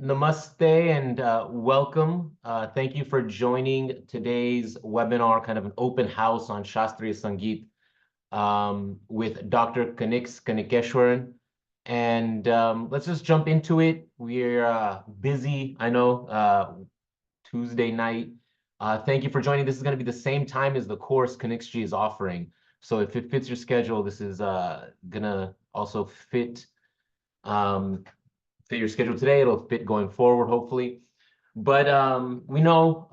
Namaste and welcome. Thank you for joining today's webinar, kind of an open house on Shastriya Sangeet with Dr. Kanikeshwaran. And let's just jump into it. We're busy, I know, Tuesday night. Thank you for joining. This is going to be the same time as the course Kanixji is offering. So if it fits your schedule, this is going to also fit your schedule today. It'll fit going forward, hopefully. But we know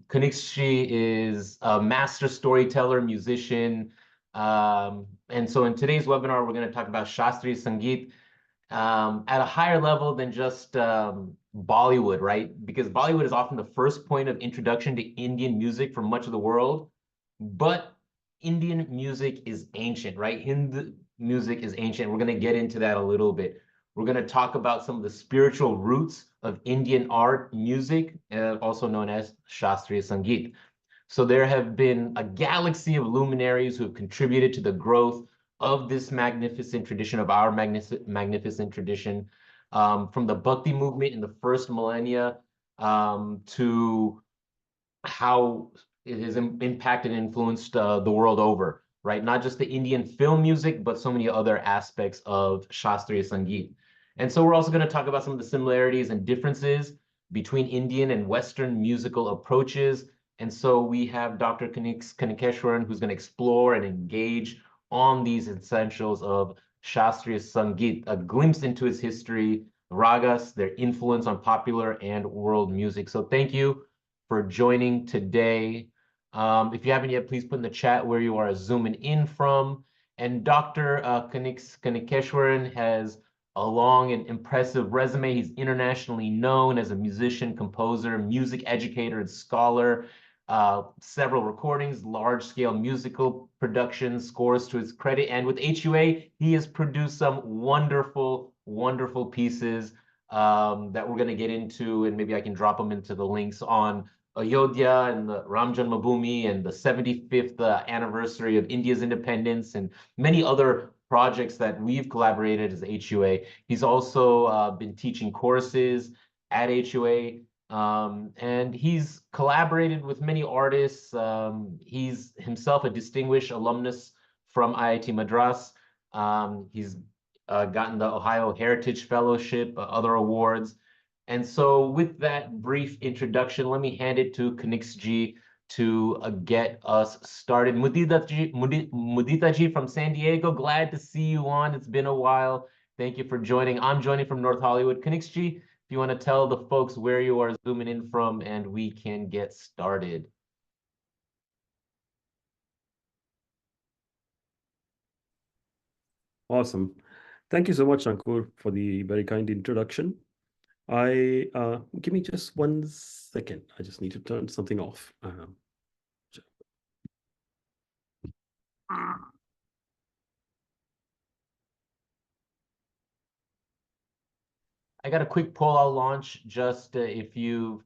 Kanixji is a master storyteller, musician. And so in today's webinar, we're going to talk about Shastriya Sangeet at a higher level than just Bollywood, right? Because Bollywood is often the first point of introduction to Indian music for much of the world. But Indian music is ancient, right? Hindu music is ancient. We're going to get into that a little bit. We're going to talk about some of the spiritual roots of Indian art, music, also known as Shastriya Sangeet. So there have been a galaxy of luminaries who have contributed to the growth of this magnificent tradition, of our magnificent tradition, from the Bhakti movement in the first millennia to how it has impacted and influenced the world over, right? Not just the Indian film music, but so many other aspects of Shastriya Sangeet. And so we're also going to talk about some of the similarities and differences between Indian and Western musical approaches. And so we have Dr. Kanikeshwaran, who's going to explore and engage on these essentials of Shastriya Sangeet, a glimpse into its history, ragas, their influence on popular and world music. So thank you for joining today. If you haven't yet, please put in the chat where you are zooming in from. And Dr. Kanikeshwaran has a long and impressive resume. He's internationally known as a musician, composer, music educator, and scholar. Several recordings, large-scale musical productions, scores to his credit. And with HUA, he has produced some wonderful, wonderful pieces that we're going to get into, and maybe I can drop them into the links on Ayodhya and the Ram Janmabhoomi and the 75th anniversary of India's independence and many other projects that we've collaborated as HUA. He's also been teaching courses at HUA, and he's collaborated with many artists. He's himself a distinguished alumnus from IIT Madras. He's gotten the Ohio Heritage Fellowship, other awards. And so with that brief introduction, let me hand it to Kanixji to get us started. Mudita ji from San Diego, glad to see you on. It's been a while. Thank you for joining. I'm joining from North Hollywood. Kanixji, if you want to tell the folks where you are zooming in from, and we can get started. Awesome. Thank you so much, Ankur, for the very kind introduction. Give me just 1 second. I just need to turn something off. I got a quick poll I'll launch. Just if you've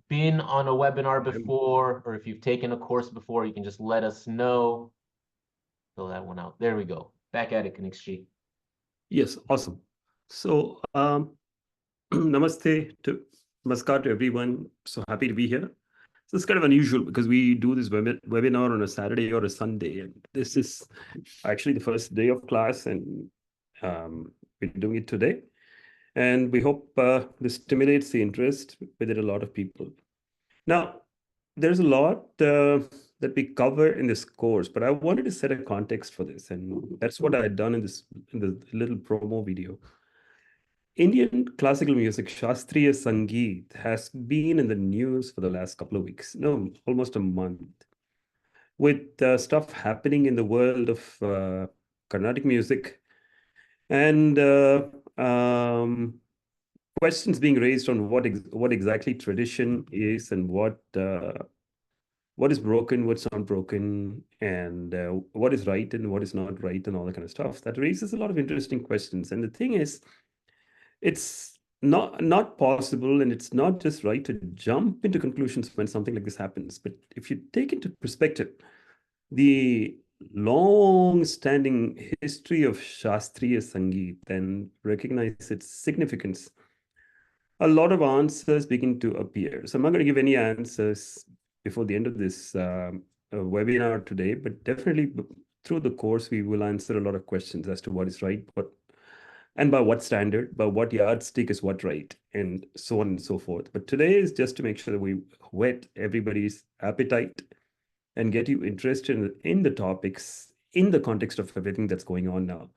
been on a webinar before, or if you've taken a course before, you can just let us know. Fill that one out. There we go. Back at it, Kanixji. Yes, awesome. So namaskar to everyone. So happy to be here. So it's kind of unusual because we do this webinar on a Saturday or a Sunday, and this is actually the first day of class, and we're doing it today. And we hope this stimulates the interest within a lot of people. Now, there's a lot that we cover in this course, but I wanted to set a context for this, and that's what I had done in the little promo video. Indian classical music, Shastriya Sangeet, has been in the news for the last couple of weeks, no, almost a month, with stuff happening in the world of Carnatic music, and questions being raised on what exactly tradition is, and what is broken, what's not broken, and what is right and what is not right, and all that kind of stuff. That raises a lot of interesting questions. And the thing is, it's not possible, and it's not just right to jump into conclusions when something like this happens. But if you take into perspective the long-standing history of Shastriya Sangeet and recognize its significance, a lot of answers begin to appear. So I'm not going to give any answers before the end of this webinar today, but definitely through the course, we will answer a lot of questions as to what is right, and by what standard, by what yardstick is what right, and so on and so forth. But today is just to make sure that we whet everybody's appetite and get you interested in the topics in the context of everything that's going on now.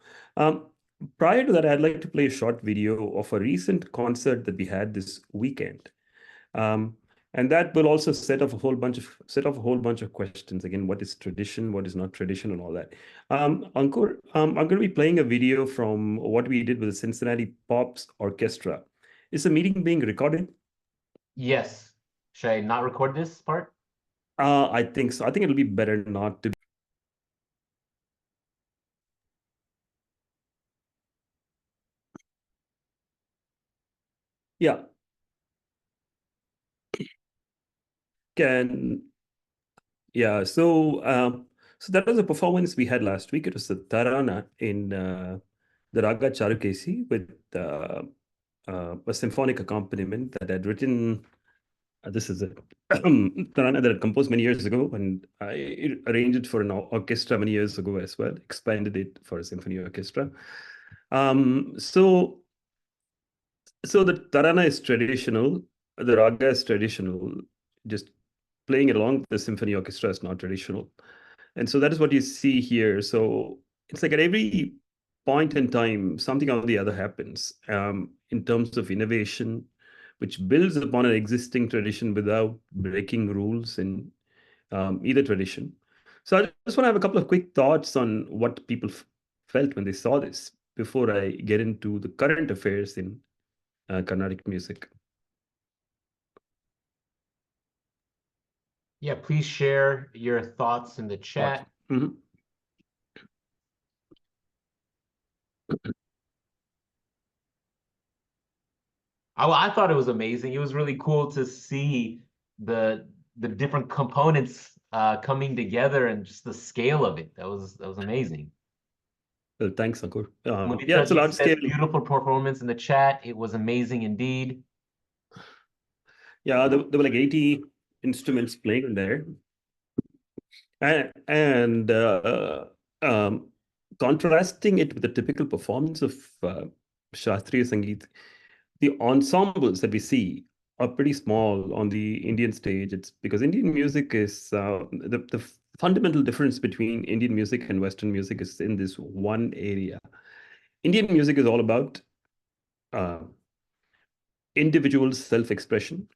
Prior to that, I'd like to play a short video of a recent concert that we had this weekend. And that will also set off a whole bunch of questions. Again, what is tradition, what is not tradition, and all that. Ankur, I'm going to be playing a video from what we did with the Cincinnati Pops Orchestra. Is the meeting being recorded? Yes. Should I not record this part? I think so. I think it'll be better not to. Yeah. Can so that was a performance we had last week. It was the Tarana in the Raga Charukesi with a symphonic accompaniment that I'd written. This is a Tarana that I composed many years ago, and I arranged it for an orchestra many years ago as well, expanded it for a symphony orchestra. So the Tarana is traditional, the Raga is traditional, just playing it along with the symphony orchestra is not traditional. And so that is what you see here. So it's like at every point in time, something or the other happens in terms of innovation, which builds upon an existing tradition without breaking rules in either tradition. So I just want to have a couple of quick thoughts on what people felt when they saw this before I get into the current affairs in Carnatic music. Yeah, please share your thoughts in the chat. Mm-hmm. I thought it was amazing. It was really cool to see the different components coming together and just the scale of it. That was amazing. Well, thanks, Ankur. Munita It's a large scale. beautiful performance in the chat. It was amazing indeed. Yeah, there were like 80 instruments playing there. And contrasting it with the typical performance of Shastriya Sangeet, the ensembles that we see are pretty small on the Indian stage. It's because Indian music is the fundamental difference between Indian music and Western music is in this one area. Indian music is all about individual self-expression,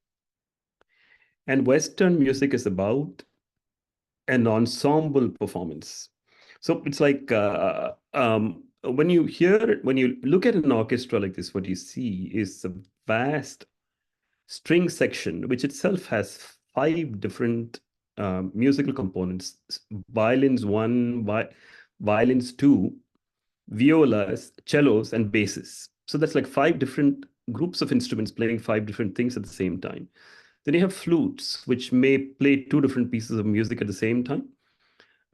and Western music is about an ensemble performance. So it's like when you look at an orchestra like this, what you see is a vast string section, which itself has 5 different musical components: violins 1, violins 2, violas, cellos, and basses. So that's like 5 different groups of instruments playing 5 different things at the same time. Then you have flutes, which may play 2 different pieces of music at the same time,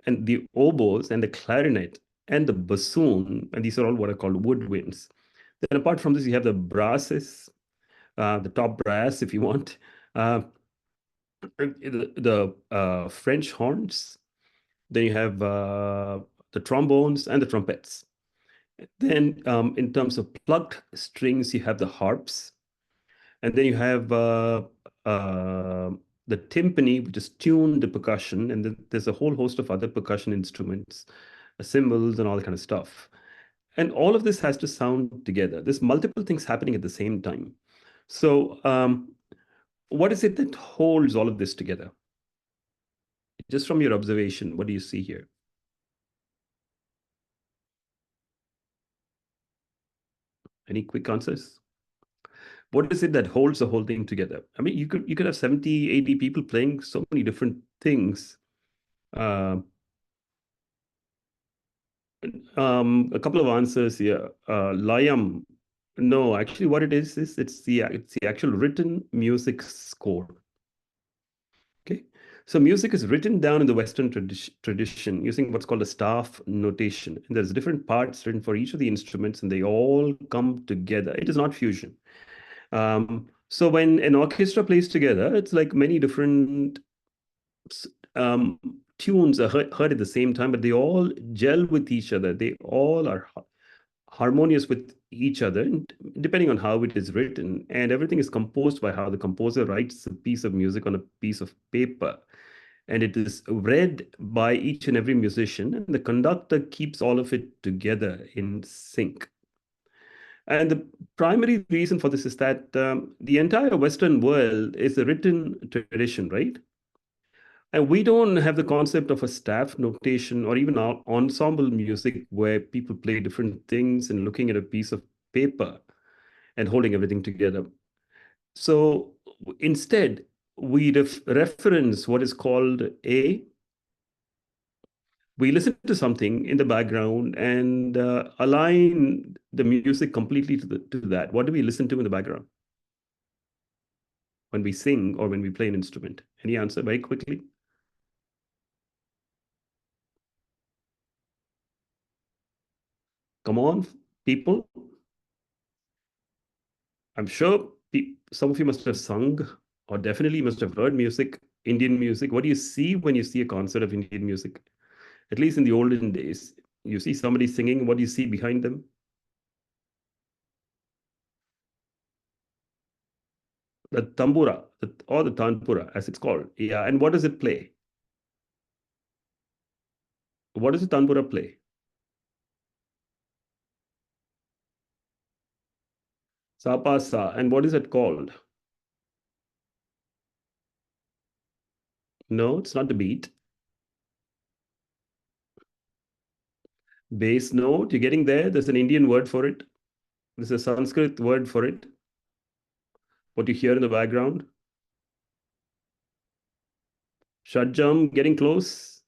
and the oboes and the clarinet and the bassoon, and these are all what are called woodwinds. Then apart from this, you have the brasses, the top brass, if you want, the French horns. Then you have the trombones and the trumpets. Then in terms of plucked strings, you have the harps. And then you have the timpani, which is tuned percussion. And then there's a whole host of other percussion instruments, cymbals, and all that kind of stuff. And all of this has to sound together. There's multiple things happening at the same time. So what is it that holds all of this together? Just from your observation, what do you see here? Any quick answers? What is it that holds the whole thing together? I mean, you could have 70, 80 people playing so many different things. A couple of answers here. Layam. No, actually, what it is it's the actual written music score. Okay, So music is written down in the Western tradition using what's called a staff notation. And there's different parts written for each of the instruments, and they all come together. It is not fusion. So when an orchestra plays together, it's like many different um, tunes are heard at the same time, but they all gel with each other. They all are harmonious with each other, depending on how it is written. And everything is composed by how the composer writes a piece of music on a piece of paper. And it is read by each and every musician, and the conductor keeps all of it together in sync. And the primary reason for this is that the entire Western world is a written tradition, right? And we don't have the concept of a staff notation or even ensemble music where people play different things and looking at a piece of paper and holding everything together. So instead, we reference what is called we listen to something in the background and align the music completely to that. What do we listen to in the background when we sing or when we play an instrument? Any answer very quickly? Come on, people. I'm sure some of you must have sung or definitely must have heard music, Indian music. What do you see when you see a concert of Indian music? At least in the olden days, you see somebody singing, what do you see behind them? The tambura, or the tanpura, as it's called. Yeah, and what does it play? What does the tanpura play? Sapa sa. And what is it called? No, it's not the beat. Bass note. You're getting there. There's an Indian word for it. There's a Sanskrit word for it. What you hear in the background. Shadjam, getting close.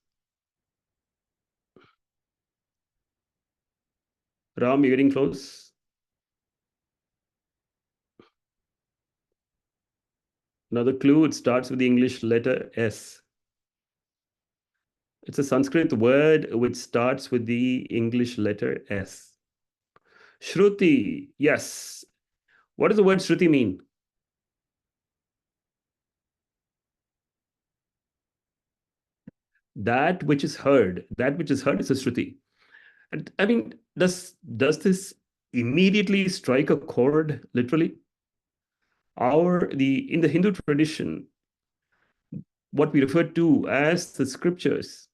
Ram, you're getting close. Another clue, it starts with the English letter S. It's a Sanskrit word which starts with the English letter S. Shruti, yes. What does the word Shruti mean? That which is heard. That which is heard is a Shruti. And I mean, does this immediately strike a chord, literally? In the Hindu tradition, what we refer to as the scriptures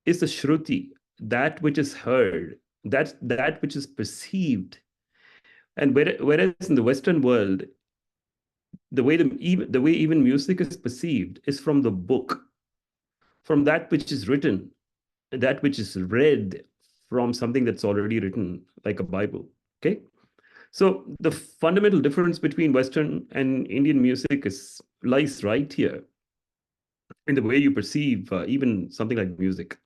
is the Shruti, that which is heard, that which is perceived. And whereas in the Western world, the way even music is perceived is from the book, from that which is written, that which is read from something that's already written, like a Bible. Okay. So the fundamental difference between Western and Indian music lies right here in the way you perceive even something like music.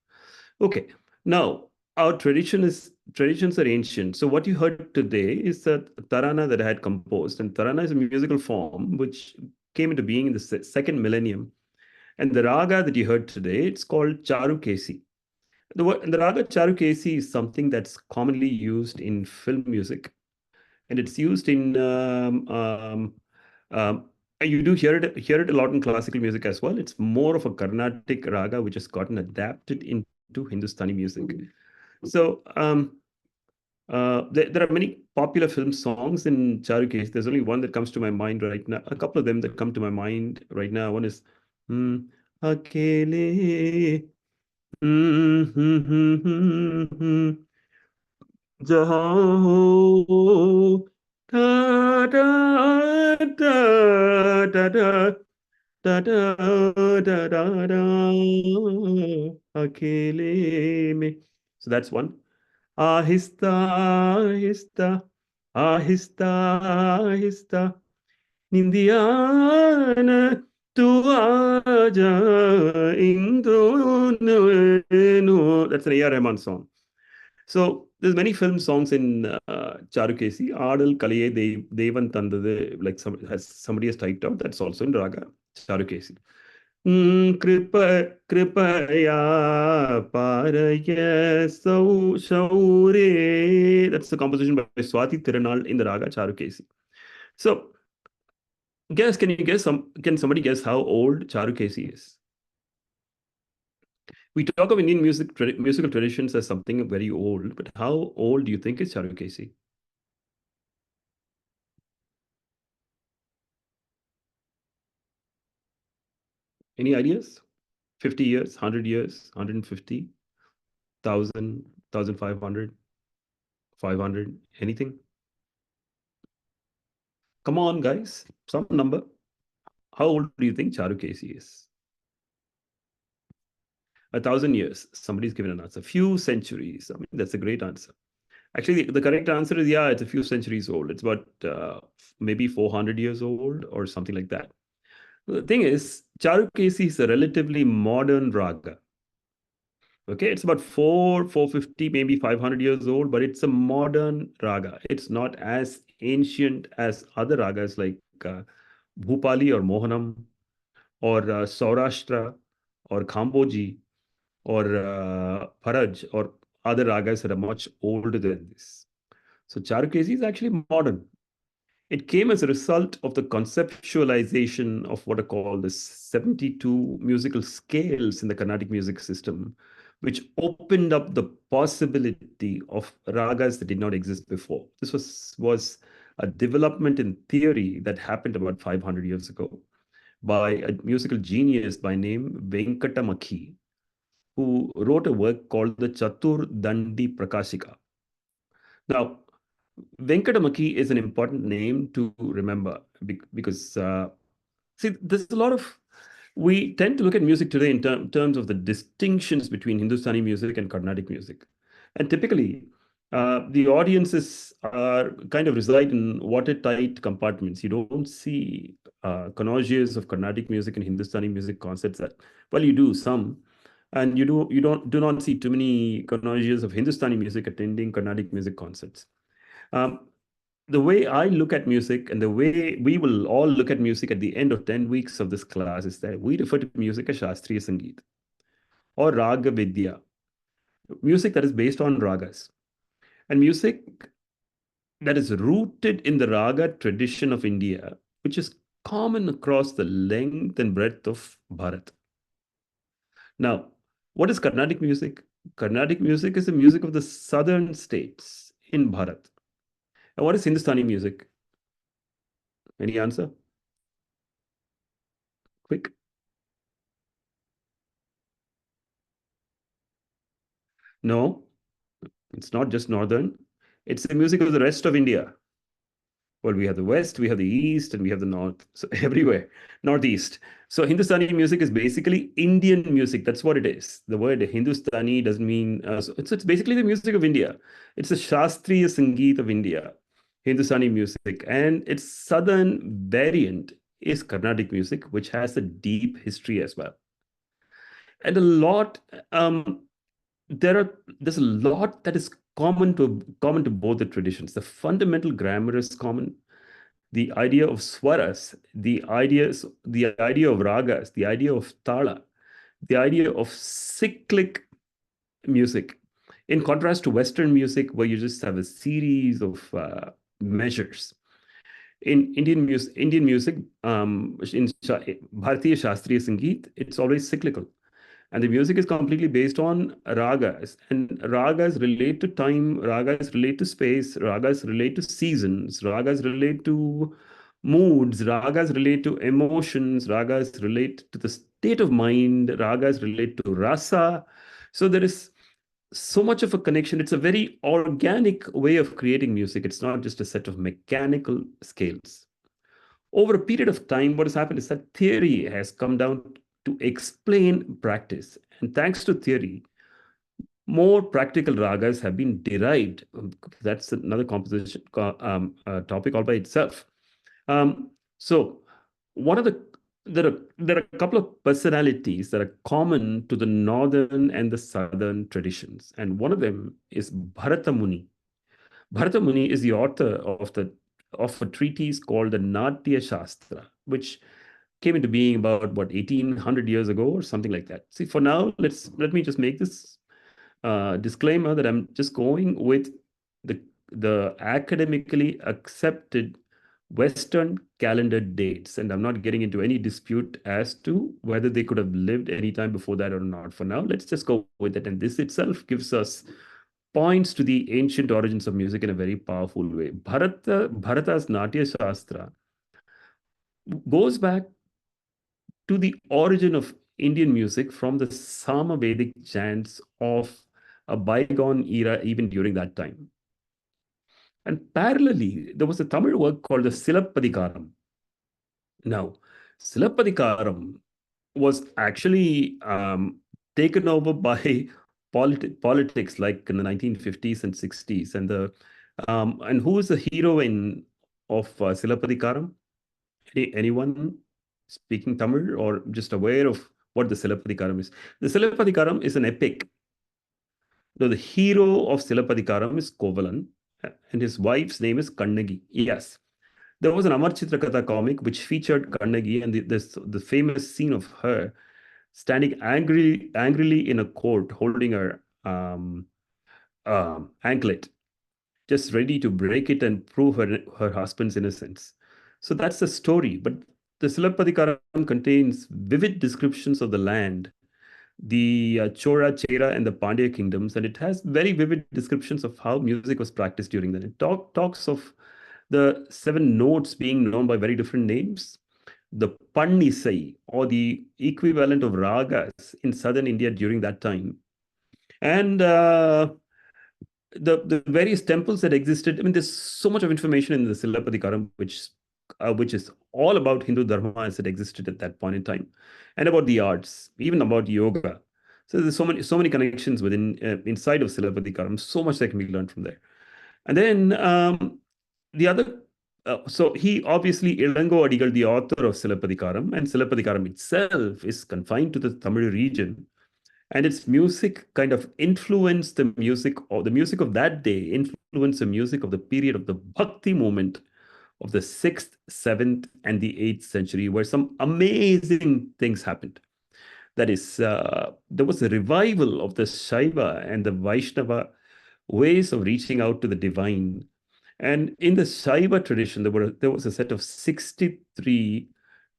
Okay, now our traditions are ancient. So what you heard today is that tarana that I had composed, and tarana is a musical form which came into being in the second millennium. And the raga that you heard today, it's called Charukesi. The raga Charukesi is something that's commonly used in film music, and it's used in and you do hear it a lot in classical music as well. It's more of a Carnatic raga which has gotten adapted into Hindustani music. So there are many popular film songs in Charukes. There's only one that comes to my mind right now. A couple of them that come to my mind right now. One is Akele. जहाँ हो da da da da da da da da da da अकेले में. So that's one. Aahista Aahista Aahista Aahista निंदिया न तू आजा इन दोनों. That's an A.R. Rahman song. So there's many film songs in Charukesi. Aadal Kaliye Devan Tandade, like somebody has typed out. That's also in Raga Charukesi. Kripaya paraya shaure. That's the composition by Swati Tirunal in the raga Charukesi. So, can somebody guess how old Charukesi is? We talk of Indian musical traditions as something very old, but how old do you think is Charukesi? Any ideas? 50 years, 100 years, 150, 1000, 1500, 500, anything? Come on, guys, some number. How old do you think Charukesi is? 1,000 years. Somebody's given an answer. Few centuries. I mean, that's a great answer. Actually, the correct answer is yeah, it's a few centuries old. It's about maybe 400 years old or something like that. The thing is, Charukesi is a relatively modern raga. Okay, it's about 450, maybe 500 years old, but it's a modern raga. It's not as ancient as other ragas like Bhupali or Mohanam or Saurashtra or Kamboji or Paraj or other ragas that are much older than this. So Charukesi is actually modern. It came as a result of the conceptualization of what are called the 72 musical scales in the Carnatic music system, which opened up the possibility of ragas that did not exist before. This was a development in theory that happened about 500 years ago by a musical genius by name Venkatamakhi, who wrote a work called the Chatur Dandi Prakashika. Now, Venkatamaki is an important name to remember because, see, there's a lot of, we tend to look at music today in terms of the distinctions between Hindustani music and Carnatic music. And typically, the audiences are kind of reside in watertight compartments. You don't see connoisseurs of Carnatic music and Hindustani music concerts that, well, you do some, and do not see too many connoisseurs of Hindustani music attending Carnatic music concerts. Um, the way I look at music and the way we will all look at music at the end of 10 weeks of this class is that we refer to music as Shastriya Sangeet or Raga Vidya, music that is based on ragas, and music that is rooted in the raga tradition of India, which is common across the length and breadth of Bharat. Now, what is Carnatic music? Carnatic music is the music of the southern states in Bharat. And what is Hindustani music? Any answer? Quick. No, it's not just northern. It's the music of the rest of India. Well, we have the west, we have the east, and we have the north. So everywhere, northeast. So Hindustani music is basically Indian music. That's what it is. The word Hindustani doesn't mean. So it's basically the music of India. It's the Shastriya Sangeet of India, Hindustani music, and its southern variant is Carnatic music, which has a deep history as well. And a lot. There's a lot that is common to both the traditions. The fundamental grammar is common. The idea of swaras, the idea of ragas, the idea of tala, the idea of cyclic music, in contrast to Western music, where you just have a series of measures. In Indian music, in Bharatiya Shastriya Sangeet, it's always cyclical. And the music is completely based on ragas. And ragas relate to time, ragas relate to space, ragas relate to seasons, ragas relate to moods, ragas relate to emotions, ragas relate to the state of mind, ragas relate to rasa. So there is so much of a connection. It's a very organic way of creating music. It's not just a set of mechanical scales. Over a period of time, what has happened is that theory has come down to explain practice. And thanks to theory, more practical ragas have been derived. That's another composition topic all by itself. So, one of the there are a couple of personalities that are common to the northern and the southern traditions, and one of them is Bharata Muni. Bharata Muni is the author of a treatise called the Natya Shastra, which came into being about what 1800 years ago or something like that. See, for now, let me just make this disclaimer that I'm just going with the academically accepted Western calendar dates, and I'm not getting into any dispute as to whether they could have lived any time before that or not. For now, let's just go with it. And this itself gives us points to the ancient origins of music in a very powerful way. Bharata's Natya Shastra goes back to the origin of Indian music from the Samavedic chants of a bygone era, even during that time. And parallelly, there was a Tamil work called the Silappatikaram. Now, Silappatikaram was actually taken over by politics, like in the 1950s and 60s. And who is the heroine of Silappatikaram? Anyone speaking Tamil or just aware of what the Silappatikaram is? The Silappatikaram is an epic. So the hero of Silappatikaram is Kovalan, and his wife's name is Kannagi. Yes. There was an Amar Chitrakatha comic which featured Kannagi, and the famous scene of her standing angrily in a court holding her anklet, just ready to break it and prove her husband's innocence. So that's the story. But the Silappatikaram contains vivid descriptions of the land, the Chola, Chera, and the Pandya kingdoms, and it has very vivid descriptions of how music was practiced during that. It talks of the 7 notes being known by very different names, the Pannisai, or the equivalent of ragas in southern India during that time, and the various temples that existed. I mean, there's so much of information in the Silappatikaram, which is all about Hindu Dharma as it existed at that point in time, and about the arts, even about yoga. So there's so many connections within inside of Silappatikaram. So much that can be learned from there. And then the other, so he obviously Ilango Adigal, the author of Silappatikaram, and Silappatikaram itself is confined to the Tamil region. And its music kind of influenced the music, or the music of that day influenced the music of the period of the Bhakti movement of the 6th, 7th, and the 8th century, where some amazing things happened. That is, there was a revival of the Shaiva and the Vaishnava ways of reaching out to the divine. And in the Shaiva tradition, there was a set of 63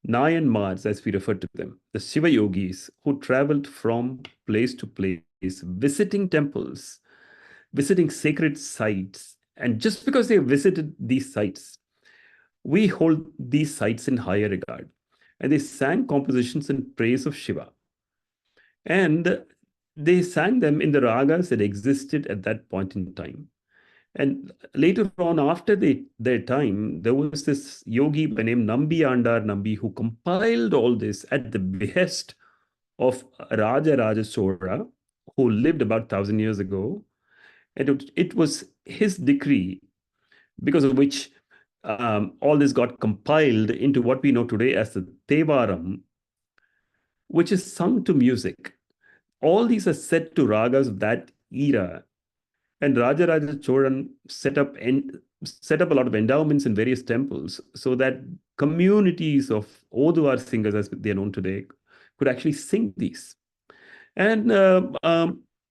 Nayanmars, as we refer to them, the Shiva yogis, who traveled from place to place, visiting temples, visiting sacred sites. And just because they visited these sites, we hold these sites in higher regard. And they sang compositions in praise of Shiva. And they sang them in the ragas that existed at that point in time. And later on, after their time, there was this yogi by name Nambi Andar Nambi who compiled all this at the behest of Raja Chola, who lived about 1,000 years ago. And it was his decree, because of which all this got compiled into what we know today as the Tevaram, which is sung to music. All these are set to ragas of that era. And Raja Cholan set up a lot of endowments in various temples so that communities of Oduar singers, as they are known today, could actually sing these. And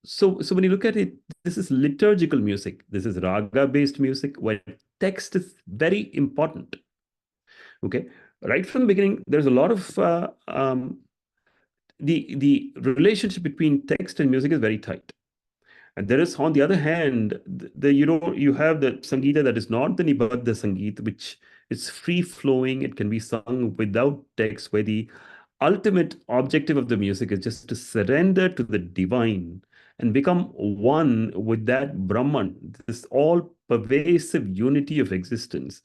so when you look at it, this is liturgical music. This is raga-based music where text is very important. Okay, right from the beginning, there's a lot of the relationship between text and music is very tight. And there is, on the other hand, you have the Sangeeta that is not the Nibaddha Sangeet, which is free flowing. It can be sung without text, where the ultimate objective of the music is just to surrender to the divine and become one with that Brahman, this all pervasive unity of existence,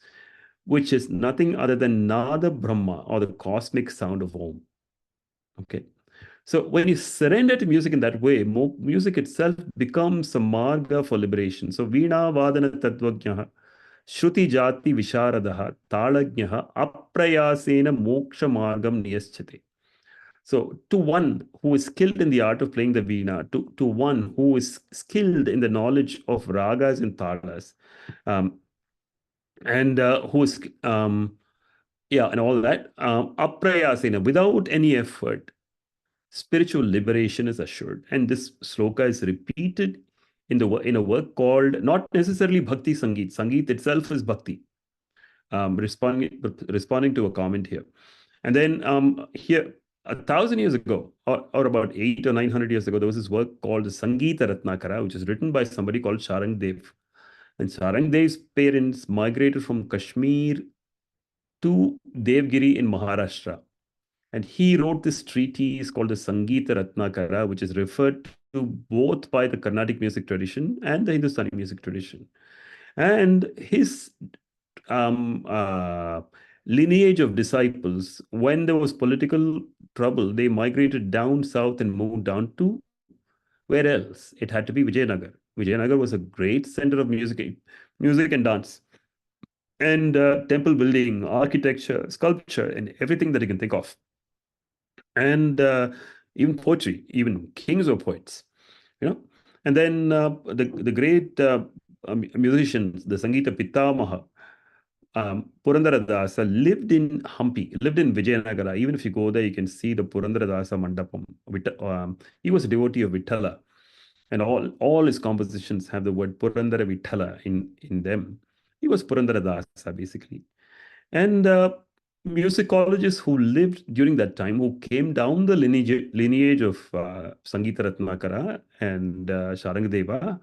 which is nothing other than Nada Brahma, or the cosmic sound of Om. Okay. So when you surrender to music in that way, music itself becomes a marga for liberation. So Veena Vadana Tatvajnaha, Shruti Jati Visharadaha, Talajnaha, Aprayasena Moksha Margam Niyaschate. So to one who is skilled in the art of playing the Veena, to one who is skilled in the knowledge of ragas and talas, and who is Yeah, and all that. Aprayasena, without any effort, spiritual liberation is assured. And this sloka is repeated in a work called not necessarily Bhakti Sangeet. Sangeet itself is Bhakti. Responding to a comment here. And then here, 1,000 years ago, or about 800 or 900 years ago, there was this work called the Sangeeta Ratnakara, which is written by somebody called Sharang Dev. And Sharang Dev's parents migrated from Kashmir to Devgiri in Maharashtra. And he wrote this treatise called the Sangeeta Ratnakara, which is referred to both by the Carnatic music tradition and the Hindustani music tradition. And his um, uh, lineage of disciples, when there was political trouble, they migrated down south and moved down to where else? It had to be Vijayanagar. Vijayanagar was a great center of music and dance, and temple building, architecture, sculpture, and everything that you can think of. And even poetry, even kings were poets, you know. And then the great musicians, the Sangeeta Pitamaha, Purandaradasa lived in Hampi, lived in Vijayanagara. Even if you go there, you can see the Purandaradasa Mandapam. He was a devotee of Vittala, and all his compositions have the word Purandara Vittala in them. He was Purandaradasa, basically. And musicologists who lived during that time, who came down the lineage of Sangeeta Ratnakara and Sharangadeva,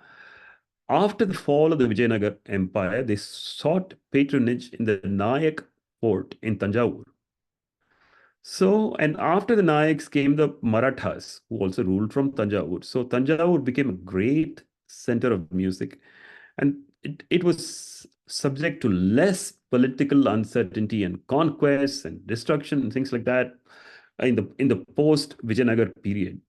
after the fall of the Vijayanagar Empire, they sought patronage in the Nayak fort in Tanjavur. So, and after the Nayaks came the Marathas, who also ruled from Tanjavur. So, Tanjavur became a great center of music, and it was subject to less political uncertainty and conquest and destruction and things like that in the post Vijayanagar period.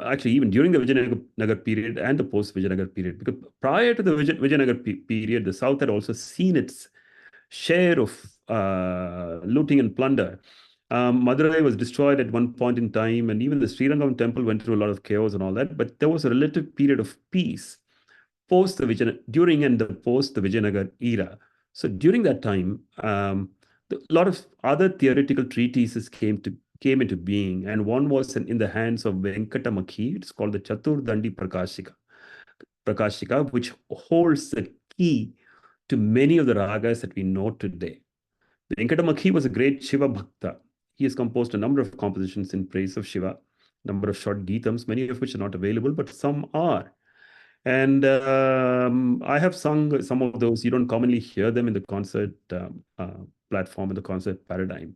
Actually, even during the Vijayanagar period and the post Vijayanagar period, because prior to the Vijayanagar period, the South had also seen its share of looting and plunder. Madurai was destroyed at one point in time, and even the Srirangam temple went through a lot of chaos and all that. But there was a relative period of peace during and the post the Vijayanagar era. So during that time, a lot of other theoretical treatises came into being, and one was in the hands of Venkatamakhi. It's called the Chaturdandi Prakashika, which holds the key to many of the ragas that we know today. Venkatamakhi was a great Shiva Bhakta. He has composed a number of compositions in praise of Shiva, number of short Geetams, many of which are not available, but some are. And I have sung some of those. You don't commonly hear them in the concert platform, in the concert paradigm.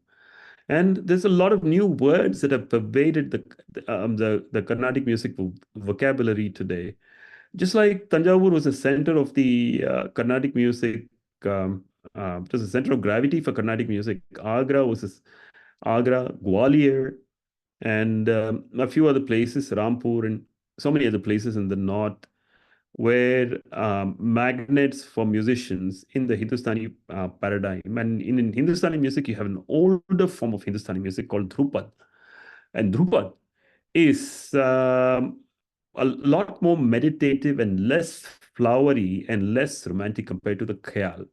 And there's a lot of new words that have pervaded the Carnatic music vocabulary today. Just like Tanjavur was a center of the Carnatic music, it was a center of gravity for Carnatic music. Agra, Gwalior, and a few other places, Rampur, and so many other places in the north were magnets for musicians in the Hindustani paradigm. And in Hindustani music, you have an older form of Hindustani music called Dhrupad. And Dhrupad is a lot more meditative and less flowery and less romantic compared to the Khayal.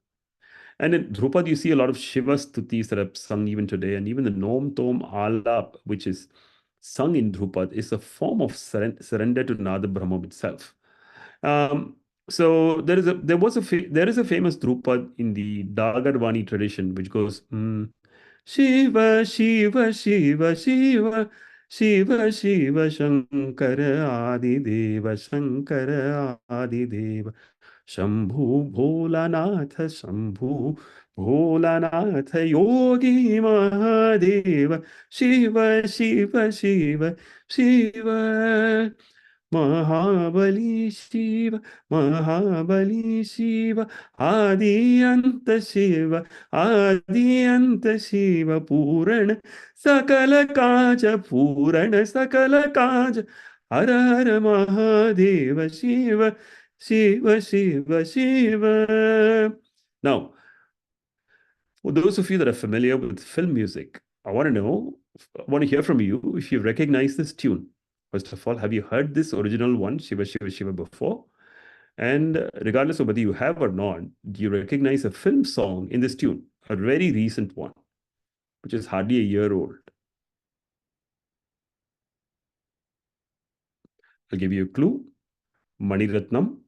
And in Dhrupad, you see a lot of Shiva stutis that are sung even today. And even the Nom Tom Alap, which is sung in Dhrupad, is a form of surrender to Nada Brahman itself. So there is a famous Drupad in the Dagarvani tradition, which goes Shiva Shiva Shiva Shiva Shiva Shiva Shankara Adi Deva Shankara Adi Deva Shambhu Bholanath Shambhu Bholanath Yogi Mahadeva Shiva Shiva Shiva Shiva Mahabali Shiva, Mahabali Shiva, Adi Shiva, Adi Shiva, Purana, Sakala Kaja, Purana, Sakala Kaja, Hara Hara Mahadeva Shiva, Shiva, Shiva, Shiva. Now, for those of you that are familiar with film music, I want to hear from you if you recognize this tune. First of all, have you heard this original one, Shiva Shiva Shiva, before? And regardless of whether you have or not, do you recognize a film song in this tune? A very recent one. which is hardly a year old. I'll give you a clue. Mani Ratnam.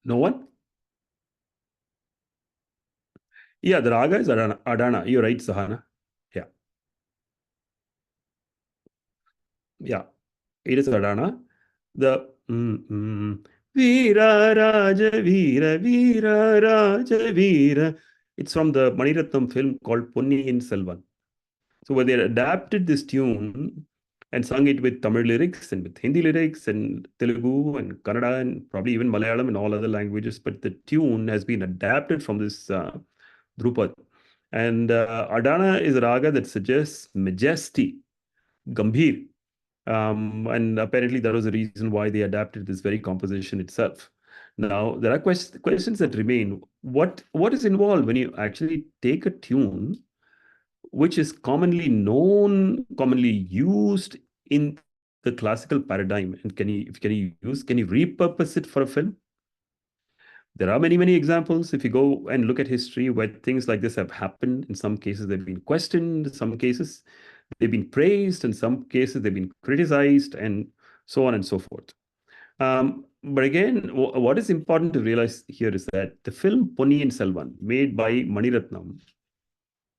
No one? Yeah, the raga is Adana. Adana. You're right, Sahana. Yeah. Yeah. It is Adana. The Veera Raja Veera Veera Raja Veera. It's from the Mani Ratnam film called Ponniyin Selvan. So where they adapted this tune and sung it with Tamil lyrics and with Hindi lyrics and Telugu and Kannada and probably even Malayalam and all other languages, but the tune has been adapted from this Drupad. And Adana is a raga that suggests majesty, Gambhir. And apparently that was the reason why they adapted this very composition itself. Now, there are questions that remain. What is involved when you actually take a tune which is commonly known, commonly used in the classical paradigm, and can you repurpose it for a film? There are many examples. If you go and look at history where things like this have happened, in some cases they've been questioned, in some cases they've been praised, in some cases they've been criticized, and so on and so forth. But again, what is important to realize here is that the film Ponniyin Selvan, made by Mani Ratnam,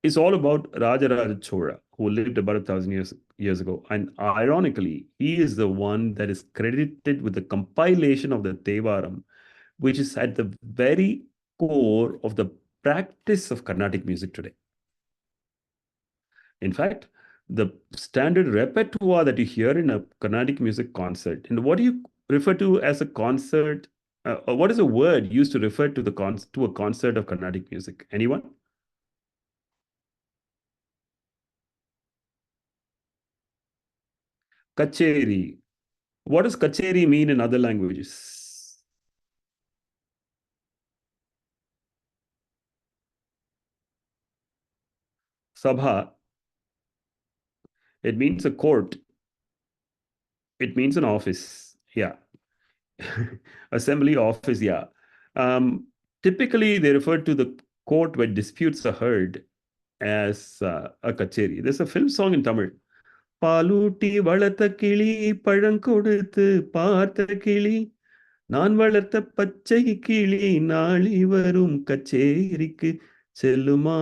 is all about Rajaraja Chola, who lived about 1,000 years ago. And ironically, he is the one that is credited with the compilation of the Tevaram, which is at the very core of the practice of Carnatic music today. In fact, the standard repertoire that you hear in a Carnatic music concert, and what do you refer to as a concert? What is a word used to refer to a concert of Carnatic music? Anyone? Kacheri. What does kacheri mean in other languages? Sabha. It means a court. It means an office. Yeah. Assembly office. Yeah. Typically, they refer to the court where disputes are heard as a kacheri. There's a film song in Tamil. பாலூட்டி வளர்த்த கிளி பழங்கொடுத்து பார்த்த கிளி நான் வளர்த்த பச்சை கிளி நாளி வரும் கச்சேரிக்கு செல்லுமா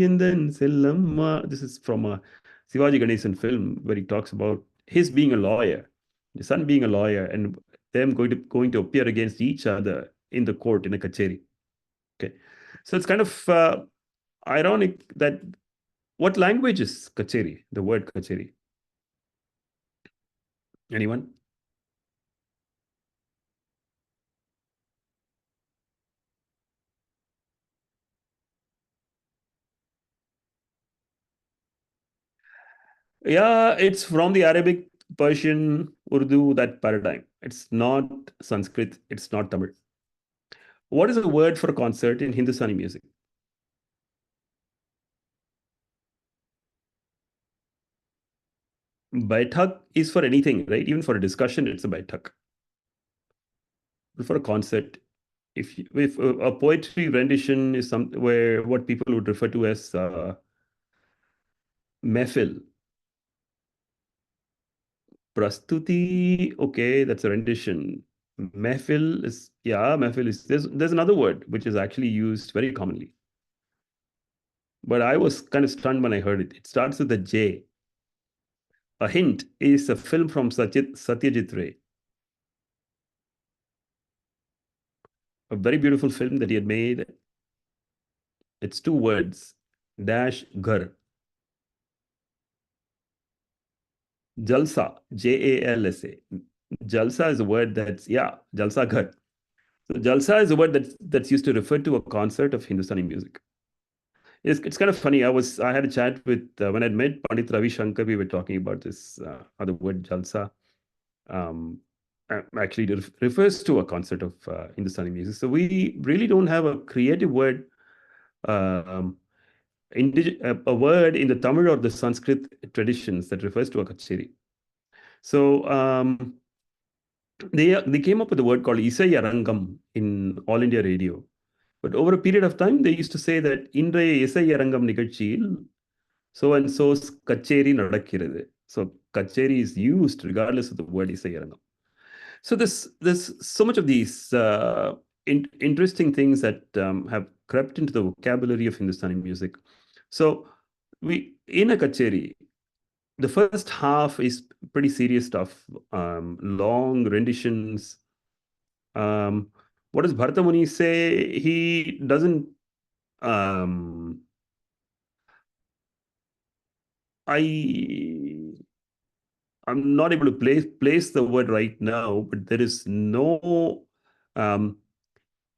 எந்தன் செல்லம்மா. This is from a Sivaji Ganesan film where he talks about his being a lawyer, his son being a lawyer, and them going to appear against each other in the court in a kacheri. Okay, so it's kind of ironic that what language is kacheri? The word kacheri. Anyone? Yeah, it's from the Arabic, Persian, Urdu, that paradigm. It's not Sanskrit, it's not Tamil. What is the word for a concert in Hindustani music? Baithak is for anything, right? Even for a discussion, it's a baithak. But for a concert, if a poetry rendition is where what people would refer to as mehfil. Prastuti, okay, that's a rendition. Mehfil is, yeah, mehfil is, there's another word which is actually used very commonly. But I was kind of stunned when I heard it. It starts with a J. A hint is a film from Satyajit Ray. A very beautiful film that he had made. It's two words, dash ghar. Jalsa, Jalsa. Jalsa is a word that's, yeah, Jalsa ghar. So Jalsa is a word that's used to refer to a concert of Hindustani music. It's kind of funny. I had a chat with when I met Pandit Ravi Shankar. We were talking about this other word Jalsa. Actually, it refers to a concert of Hindustani music. So we really don't have a creative word, a word in the Tamil or the Sanskrit traditions that refers to a kacheri. So they came up with a word called Isai Arangam in All India Radio. But over a period of time, they used to say that இன்றைய இசை அரங்கம் நிகழ்ச்சியில் so and so's கச்சேரி நடக்கிறது. So kacheri is used regardless of the word இசை அரங்கம். So there's so much of these interesting things that have crept into the vocabulary of Hindustani music. So in a kacheri, the first half is pretty serious stuff, long renditions. What does Bharata Muni say? He doesn't. I'm not able to place the word right now, but there is no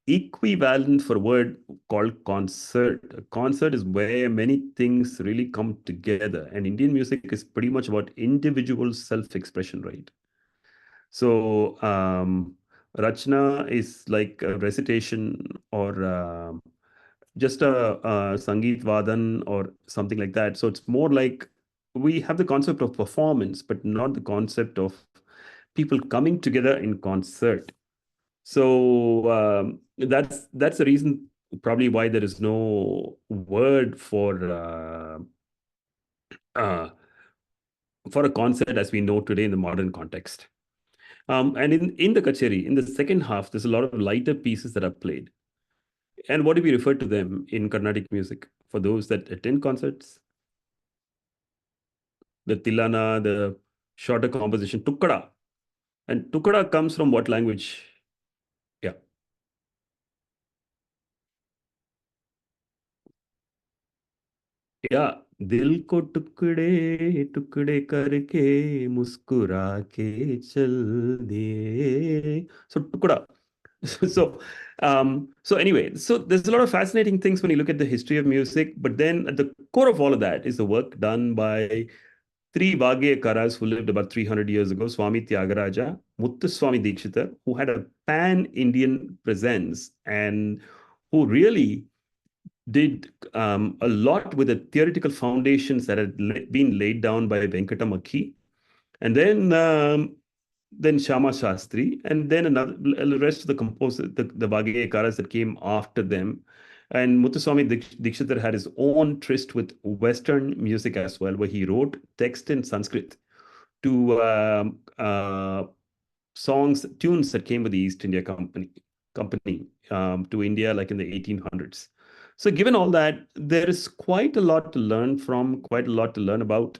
equivalent for a word called concert. A concert is where many things really come together, and Indian music is pretty much about individual self-expression, right? So Rachna is like a recitation or just a Sangeet Vadan or something like that. So it's more like we have the concept of performance, but not the concept of people coming together in concert. So that's the reason probably why there is no word for a concert as we know today in the modern context. And in the kacheri, in the second half, there's a lot of lighter pieces that are played. And what do we refer to them in Carnatic music for those that attend concerts? The tilana, the shorter composition, tukkada. And tukkada comes from what language? Yeah. Yeah. दिल को टुकड़े टुकड़े करके मुस्कुरा के चल दिए. So tukda. So anyway, so there's a lot of fascinating things when you look at the history of music, but then at the core of all of that is the work done by three Vagyakaras who lived about 300 years ago, Swami Tyagaraja, Muthuswami Dikshita, who had a pan-Indian presence and who really did a lot with the theoretical foundations that had been laid down by Venkata Makhi. And then Shama Shastri, and then the rest of the composers, the Vagyakaras that came after them. And Muthuswami Dikshitar had his own tryst with Western music as well, where he wrote text in Sanskrit to tunes that came with the East India Company to India, like in the 1800s. So given all that, there is quite a lot to learn from, quite a lot to learn about,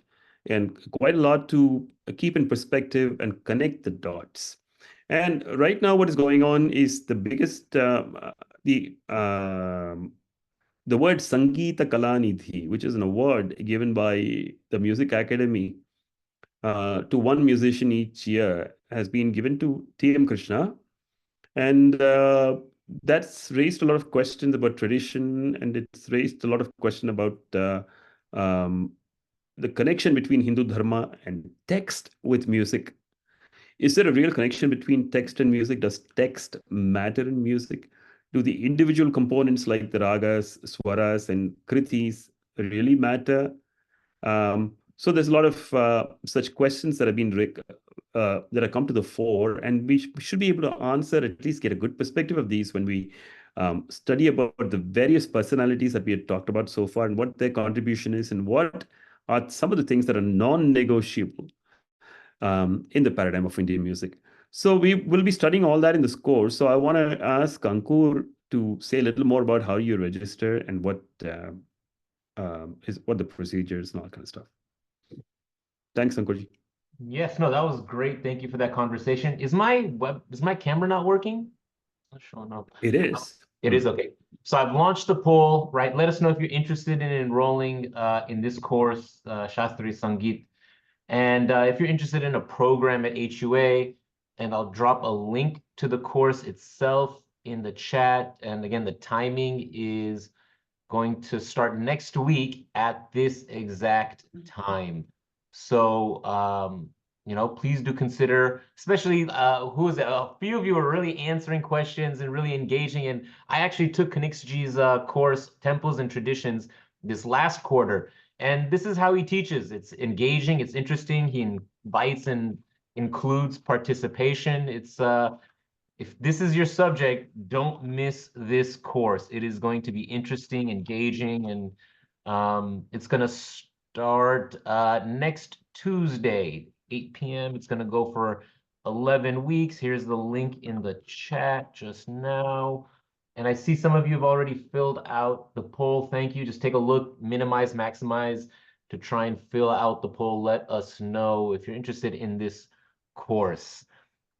and quite a lot to keep in perspective and connect the dots. And right now, what is going on is the biggest, the word Sangeeta Kalanidhi, which is an award given by the Music Academy to one musician each year, has been given to T.M. Krishna. And that's raised a lot of questions about tradition, and it's raised a lot of questions about the connection between Hindu Dharma and text with music. Is there a real connection between text and music? Does text matter in music? Do the individual components like the ragas, swaras, and kritis really matter? So there's a lot of such questions that have been that have come to the fore, and we should be able to answer, at least get a good perspective of these when we study about the various personalities that we had talked about so far and what their contribution is and what are some of the things that are non-negotiable in the paradigm of Indian music. So we will be studying all that in this course. So I want to ask Ankur to say a little more about how you register and what the procedures and all that kind of stuff. Thanks, Ankurji. Yes, no, that was great. Thank you for that conversation. Is my camera not working? Not showing up. It is. It is okay. So I've launched the poll, right? Let us know if you're interested in enrolling in this course, Shastriya Sangeet. And if you're interested in a program at HUA, and I'll drop a link to the course itself in the chat. And again, the timing is going to start next week at this exact time. So, please do consider, especially who is it? A few of you are really answering questions and really engaging. And I actually took Kanixji's course, Temples and Traditions, this last quarter. And this is how he teaches. It's engaging, it's interesting. He invites and includes participation. It's if this is your subject, don't miss this course. It is going to be interesting, engaging, and it's going to start next Tuesday, 8 p.m. It's going to go for 11 weeks. Here's the link in the chat just now. And I see some of you have already filled out the poll. Thank you. Just take a look, minimize, maximize to try and fill out the poll. Let us know if you're interested in this course.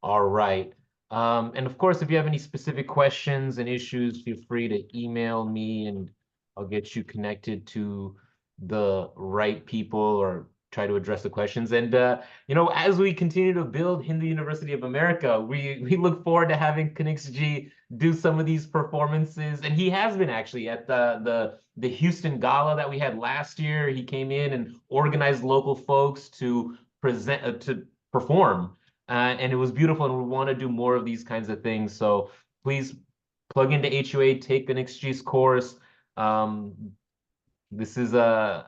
All right. And of course, if you have any specific questions and issues, feel free to email me and I'll get you connected to the right people or try to address the questions. And as we continue to build Hindu University of America, we look forward to having Kanixji do some of these performances. And he has been actually at the Houston Gala that we had last year. He came in and organized local folks to present to perform. And it was beautiful, and we want to do more of these kinds of things. So please plug into HUA, take an exchange course. This is a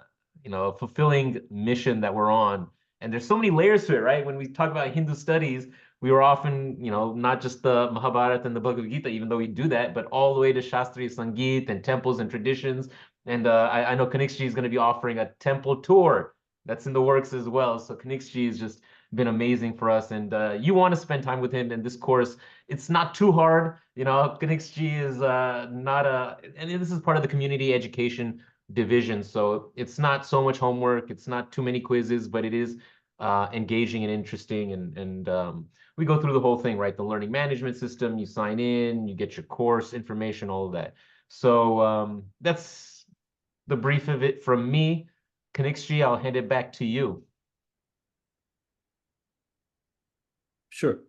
fulfilling mission that we're on. And there's so many layers to it, right? When we talk about Hindu studies, we were often, not just the Mahabharata and the Bhagavad Gita, even though we do that, but all the way to Shastriya Sangeet and temples and traditions. And I know Kanixji is going to be offering a temple tour. That's in the works as well. So Kanixji has just been amazing for us. And you want to spend time with him in this course. It's not too hard. Kanixji is and this is part of the community education division. So it's not so much homework. It's not too many quizzes, but it is engaging and interesting. And we go through the whole thing, right? The learning management system, you sign in, you get your course information, all of that. So that's the brief of it from me. Kanixji, I'll hand it back to you. Sure.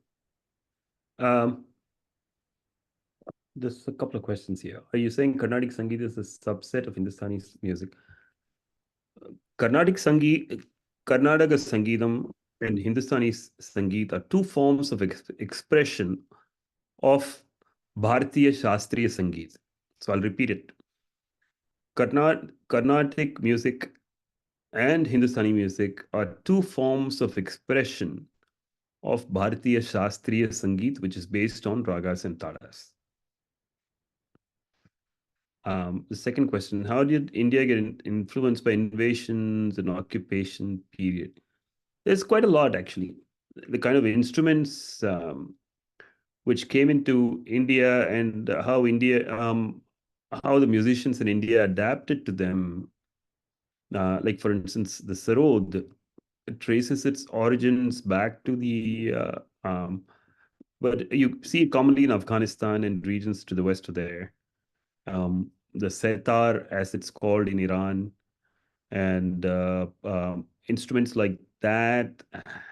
There's a couple of questions here. Are you saying Carnatic Sangeet is a subset of Hindustani music? Carnatic Sangeet, Karnataka Sangeetam and Hindustani Sangeet are two forms of expression of Bharatiya Shastriya Sangeet. So I'll repeat it. Carnatic music and Hindustani music are two forms of expression of Bharatiya Shastriya Sangeet, which is based on ragas and talas. The second question, how did India get influenced by invasions and occupation period? There's quite a lot, actually. The kind of instruments which came into India and how the musicians in India adapted to them. Like, for instance, the sarod traces its origins back to but you see it commonly in Afghanistan and regions to the west of there. The setar, as it's called in Iran, and instruments like that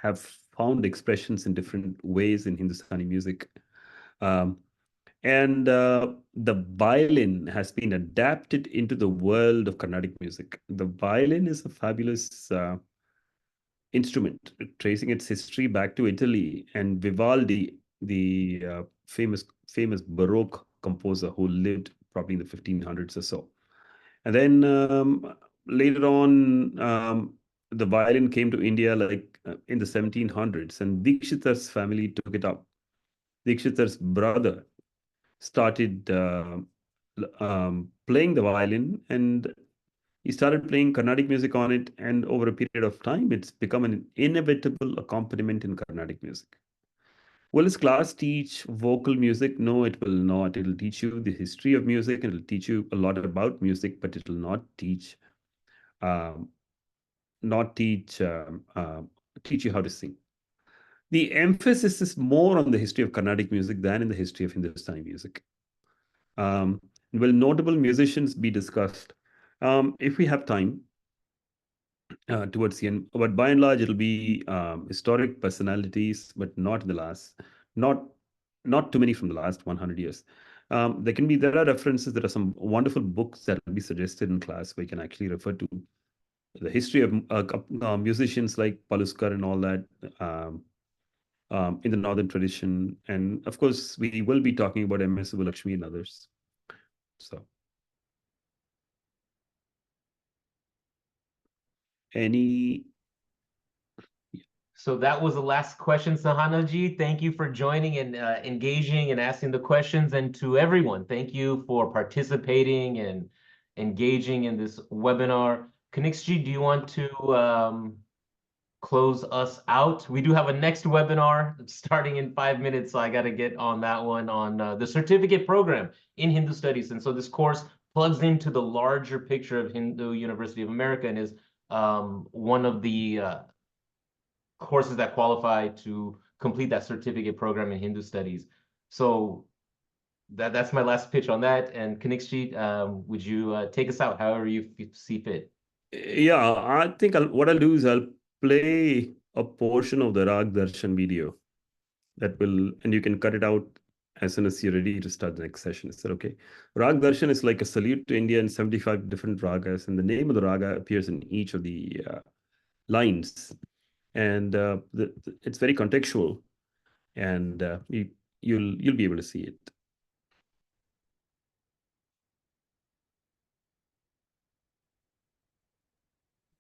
have found expressions in different ways in Hindustani music. And the violin has been adapted into the world of Carnatic music. The violin is a fabulous instrument, tracing its history back to Italy, and Vivaldi, the famous Baroque composer who lived probably in the 1500s or so. And then later on, the violin came to India in the 1700s, and Dikshitar's family took it up. Dikshitar's brother started playing the violin, and he started playing Carnatic music on it, and over a period of time, it's become an inevitable accompaniment in Carnatic music. Will this class teach vocal music? No, it will not. It will teach you the history of music, and it will teach you a lot about music, but it will not teach teach you how to sing. The emphasis is more on the history of Carnatic music than in the history of Hindustani music. Will notable musicians be discussed? If we have time towards the end, but by and large, it'll be historic personalities, but not too many from the last 100 years. There are references. There are some wonderful books that will be suggested in class where you can actually refer to the history of musicians like Paluskar and all that in the northern tradition. And of course, we will be talking about M.S. Subbulakshmi and others. So, any? So that was the last question, Sahanaji. Thank you for joining and engaging and asking the questions. And to everyone, thank you for participating and engaging in this webinar. Kanixji, do you want to close us out? We do have a next webinar starting in 5 minutes, so I got to get on that one on the certificate program in Hindu Studies. And so this course plugs into the larger picture of Hindu University of America and is one of the courses that qualify to complete that certificate program in Hindu Studies. So that's my last pitch on that. And Kanixji, would you take us out however you see fit? Yeah, I think what I'll do is I'll play a portion of the Rag Darshan video that will, and you can cut it out as soon as you're ready to start the next session. Is that okay? Rag Darshan is like a salute to India and 75 different ragas, and the name of the raga appears in each of the lines. And it's very contextual, and you'll be able to see it.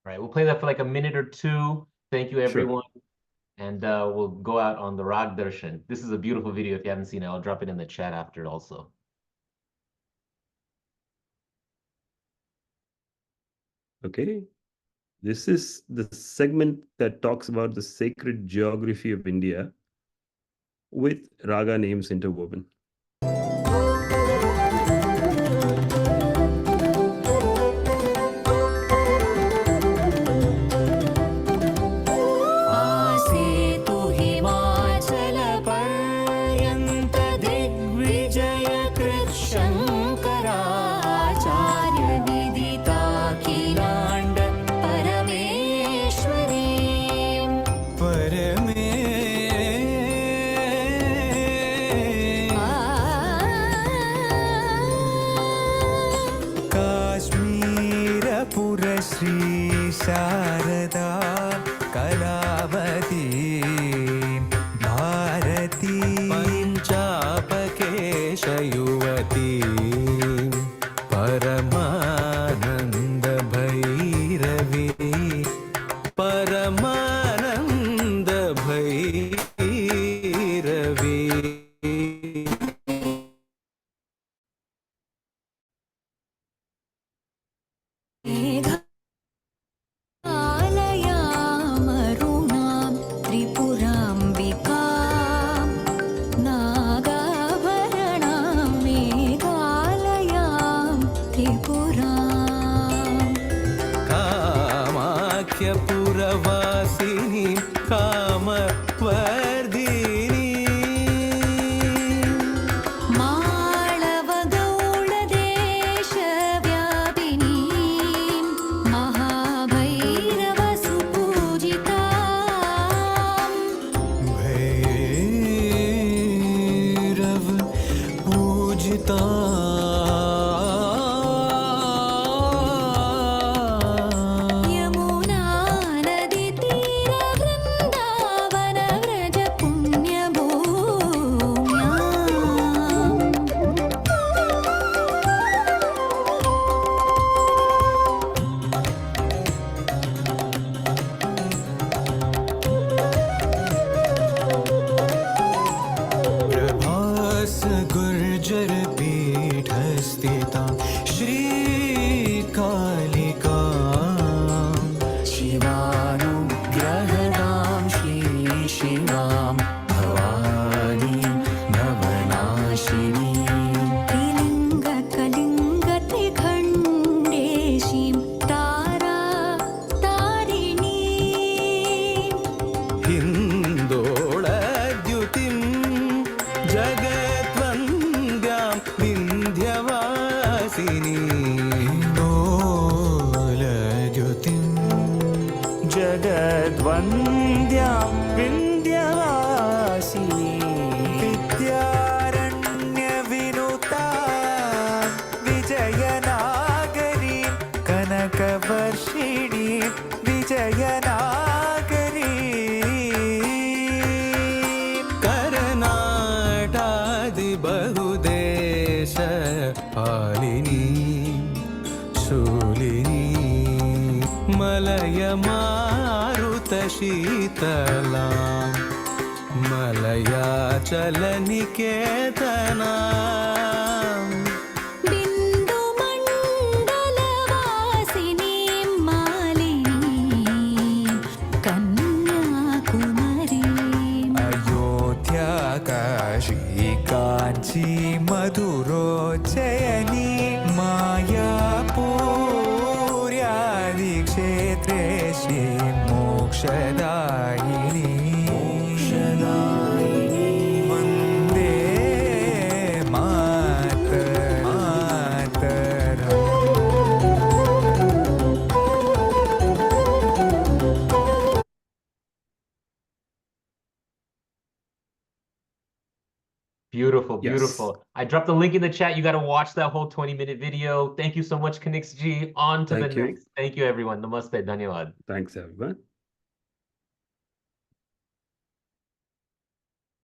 All right, we'll play that for like a minute or two. Thank you, everyone. Sure. And we'll go out on the Rag Darshan. This is a beautiful video. If you haven't seen it, I'll drop it in the chat after also. Okay. This is the segment that talks about the sacred geography of India with raga names interwoven. जगद्वन्द्या Vindhya शीतलां मलयाचलनिकेतनाम् बिन्दुमण्डलवासिनीं मालिनीं कन्याकुमारीम् Ayodhya Kashi Kanchi मधुरोज्जयिनी मायापुर्यादिक्षेत्रे Shri मोक्षदायिनी Vande Mataram. Beautiful, Yes. beautiful. I dropped the link in the chat. You got to watch that whole 20-minute video. Thank you so much, Kanix G. On to the Thank you. next. Thank you, everyone. Namaste. Dhanyawad. Thanks, everyone.